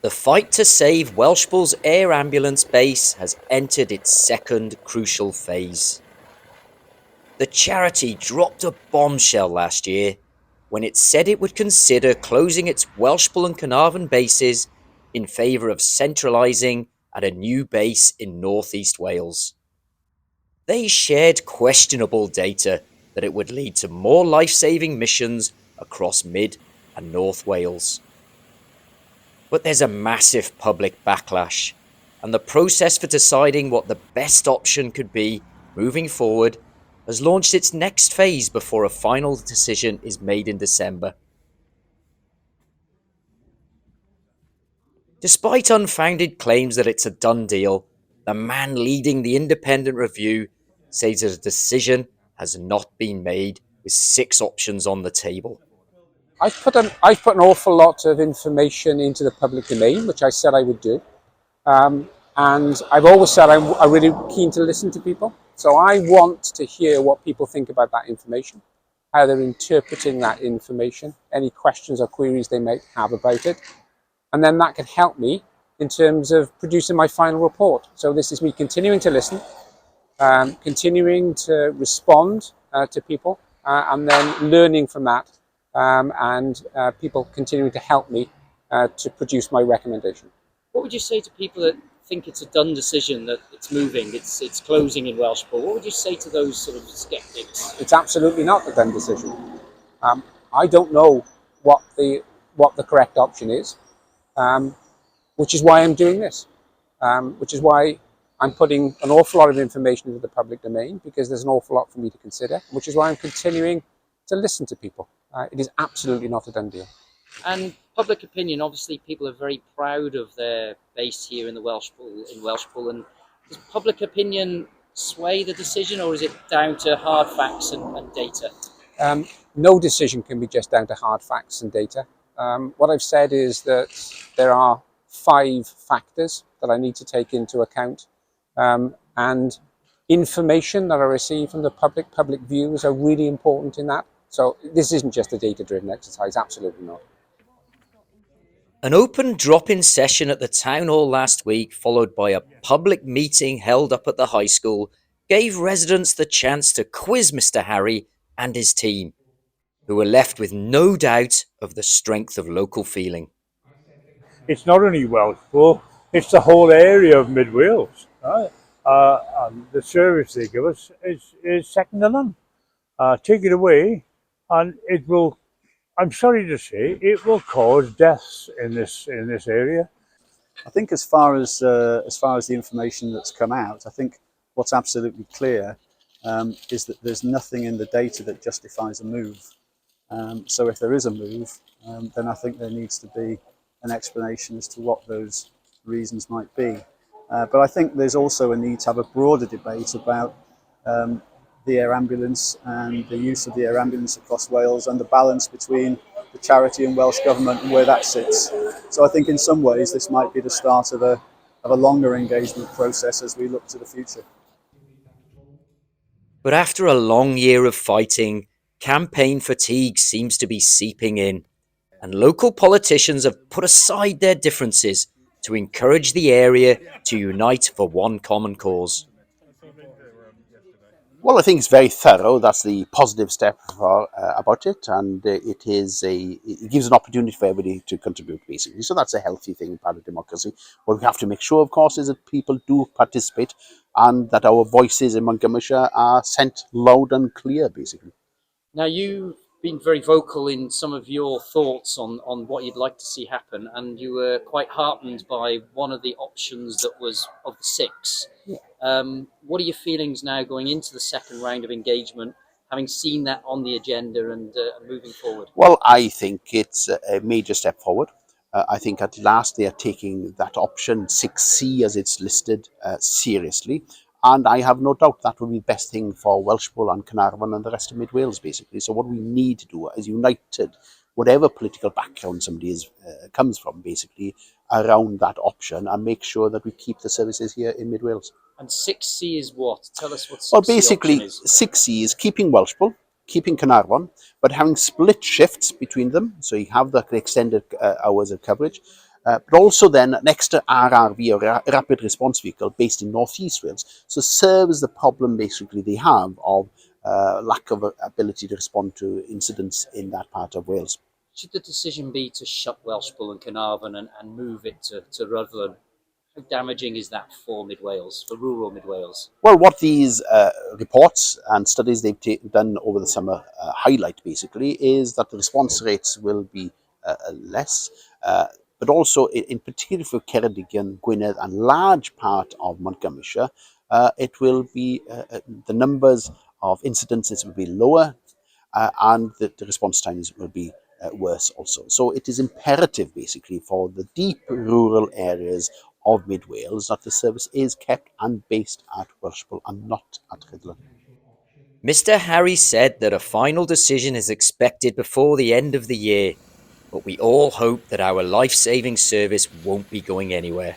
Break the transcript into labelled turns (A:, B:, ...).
A: The fight to save Welshpool's air ambulance base has entered its second crucial phase. The charity dropped a bombshell last year when it said it would consider closing its Welshpool and Carnarvon bases in favour of centralising at a new base in North East Wales. They shared questionable data that it would lead to more life-saving missions across Mid and North Wales. But there's a massive public backlash, and the process for deciding what the best option could be moving forward has launched its next phase before a final decision is made in December. Despite unfounded claims that it's a done deal, the man leading the independent review says that a decision has not been made with 6 options on the table.
B: I've put an awful lot of information into the public domain, which I said I would do. And I've always said I'm really keen to listen to people. So I want to hear what people think about that information, how they're interpreting that information, any questions or queries they might have about it. And then that can help me in terms of producing my final report. So this is me continuing to listen, continuing to respond to people, and then learning from that, and people continuing to help me to produce my recommendation.
C: What would you say to people that think it's a done decision, that it's moving, it's closing in Welshpool? What would you say to those sort of sceptics?
B: It's absolutely not a done decision. I don't know what the correct option is, which is why I'm doing this, which is why I'm putting an awful lot of information into the public domain, because there's an awful lot for me to consider, which is why I'm continuing to listen to people. It is absolutely not a done deal.
C: And public opinion, obviously people are very proud of their base here in the Welshpool, and does public opinion sway the decision, or is it down to hard facts and data?
B: No decision can be just down to hard facts and data. What I've said is that there are 5 factors that I need to take into account, and information that I receive from the public views are really important in that. So this isn't just a data-driven exercise, absolutely not.
A: An open drop-in session at the town hall last week, followed by a public meeting held up at the high school, gave residents the chance to quiz Mr. Harry and his team, who were left with no doubt of the strength of local feeling.
D: It's not only Welshpool, it's the whole area of Mid Wales. Right? And the service they give us is second to none. Take it away, and it will, I'm sorry to say, it will cause deaths in this area.
E: I think as far as the information that's come out, I think what's absolutely clear is that there's nothing in the data that justifies a move. So if there is a move, then I think there needs to be an explanation as to what those reasons might be. But I think there's also a need to have a broader debate about the air ambulance and the use of the air ambulance across Wales, and the balance between the charity and Welsh Government and where that sits. So I think in some ways this might be the start of a longer engagement process as we look to the future.
A: But after a long year of fighting, campaign fatigue seems to be seeping in, and local politicians have put aside their differences to encourage the area to unite for one common cause.
F: Well, I think it's very thorough. That's the positive step about it, and it gives an opportunity for everybody to contribute, basically. So that's a healthy thing part of democracy. What we have to make sure, of course, is that people do participate, and that our voices in Montgomeryshire are sent loud and clear, basically.
C: Now, you've been very vocal in some of your thoughts on what you'd like to see happen, and you were quite heartened by one of the options that was of the 6. What are your feelings now going into the second round of engagement, having seen that on the agenda and moving forward?
F: Well, I think it's a major step forward. I think at last they are taking that option 6C as it's listed seriously. And I have no doubt that will be the best thing for Welshpool and Carnarvon and the rest of Mid Wales, basically. So what we need to do is united, whatever political background somebody comes from, basically, around that option, and make sure that we keep the services here in Mid Wales.
C: And 6C is what? Tell us what 6C
F: Well, basically,
C: option is.
F: 6C is keeping Welshpool, keeping Carnarvon, but having split shifts between them. So you have the extended hours of coverage. but also then an extra RRV, or Rapid Response Vehicle, based in North East Wales. So serves the problem basically they have of lack of ability to respond to incidents in that part of Wales.
C: Should the decision be to shut Welshpool and Carnarvon and move it to Rutland, how damaging is that for Mid Wales, for rural Mid Wales?
F: Well, what these reports and studies they've done over the summer highlight basically is that the response rates will be less, but also in particular for Ceredigion, Gwynedd, and large part of Montgomeryshire, it will be the numbers of incidences will be lower, and the response times will be worse also. So it is imperative basically for the deep rural areas of Mid Wales that the service is kept and based at Welshpool and not at Rhuddlan.
A: Mr. Harry said that a final decision is expected before the end of the year, but we all hope that our life-saving service won't be going anywhere.